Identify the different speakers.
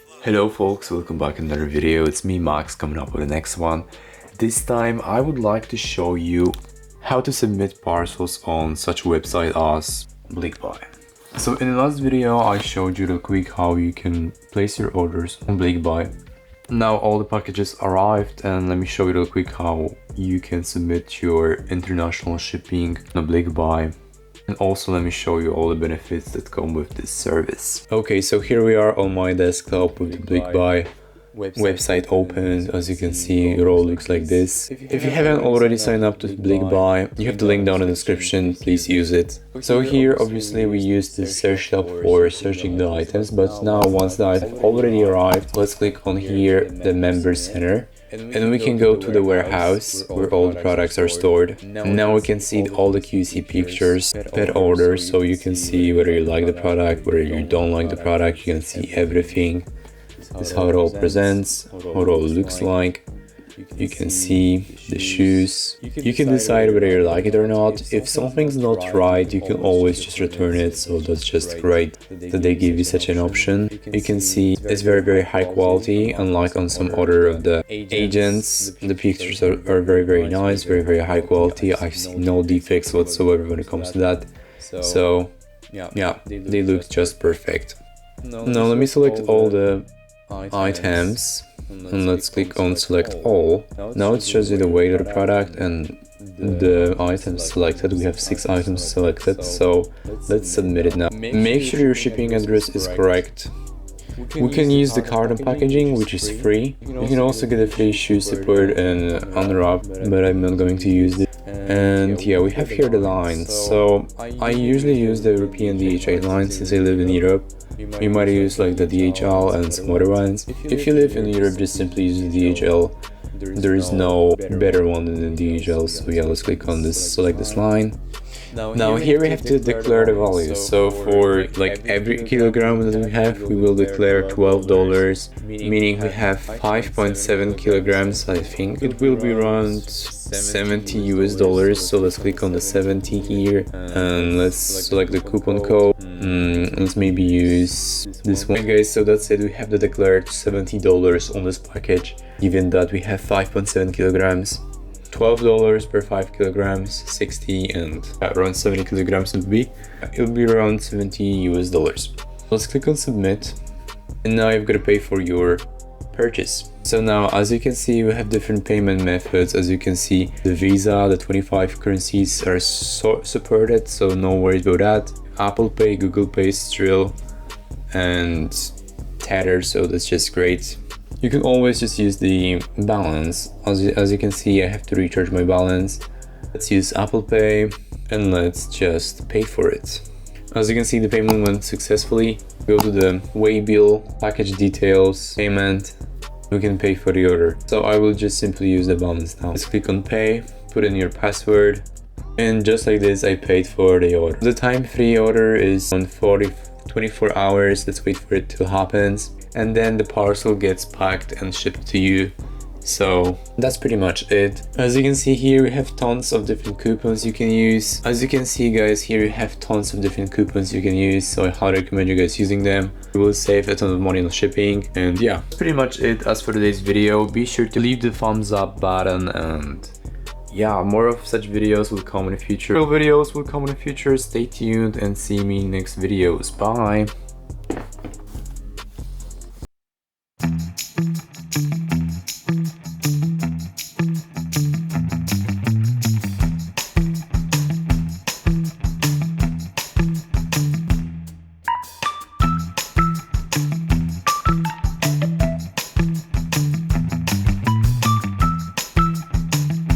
Speaker 1: Hello folks, welcome back in another video. It's me Max coming up with the next one. This time I would like to show you how to submit parcels on such a website as BlikBuy. So in the last video I showed you real quick how you can place your orders on BlikBuy. Now all the packages arrived, and let me show you real quick how you can submit your international shipping on BlikBuy. And also let me show you all the benefits that come with this service. Okay, so here we are on my desktop with the BlikBuy website open. As you can see, it all looks like this. If you haven't already signed up to BlikBuy, you have the link down in the description, please use it. So here obviously we use the search tab for searching the items, but now once the item already arrived, let's click on here, the member center. And we can go to the warehouse where all the products are stored. Now we can see all the QC pictures per order, so you can see whether you like the product, whether you don't like the product. You can see everything. This is how it all presents, how it all looks like. You can see the shoes. You can decide whether you like it or not. If something's not right, you can always just return it, so that's just great that they give you such an option. You can see it's very high quality, unlike on some other of the agents. The pictures are very nice, very high quality. I've seen no defects whatsoever when it comes to that. So yeah, they look just perfect. Now let me select all the items. And let's click on select all. Now it shows you the weight of the product and the items selected. We have 6 items selected, so let's submit it now. Make sure your shipping address is correct. We can use the carton packaging, which is free. You can also get a free shoe support and unwrap, but I'm not going to use it. And yeah, we have here the lines. So I usually use the European DHL line since I live in Europe. You might use like the DHL and some other ones. If you live in Europe, just simply use the DHL. There is no better one than the DHL. So yeah, let's click on this, select this line. Now here we have to declare the value. So for like every kilogram that we have, we will declare $12, meaning we have 5.7 kilograms. I think it will be around $70 US. So let's click on the 70 here and let's select the coupon code. Let's maybe use this one. Okay, guys, so that's it. We have the declared $70 on this package, given that we have 5.7 kilograms. $12 per 5 kilograms, 60 and around 70 kilograms it'll be around $70 US. Let's click on submit, and now you've got to pay for your purchase. So now, as you can see, we have different payment methods. As you can see, the Visa, the 25 currencies are supported, so no worries about that. Apple Pay, Google Pay, Skrill, and Tether, so that's just great. You can always just use the balance. As you can see, I have to recharge my balance. Let's use Apple Pay and let's just pay for it. As you can see, the payment went successfully. Go to the way bill, package details, payment. We can pay for the order. So I will just simply use the balance now. Let's click on pay, put in your password, and just like this, I paid for the order. The time-free order is on 24 hours. Let's wait for it to happen. And then the parcel gets packed and shipped to you. So that's pretty much it. As you can see here, we have tons of different coupons you can use. As you can see, guys, here you have tons of different coupons you can use, so I highly recommend you guys using them. You will save a ton of money on shipping. And yeah, that's pretty much it as for today's video. Be sure to leave the thumbs up button, and yeah, more of such videos will come in the future. Videos will come in the future. Stay tuned and see me in next videos. Bye.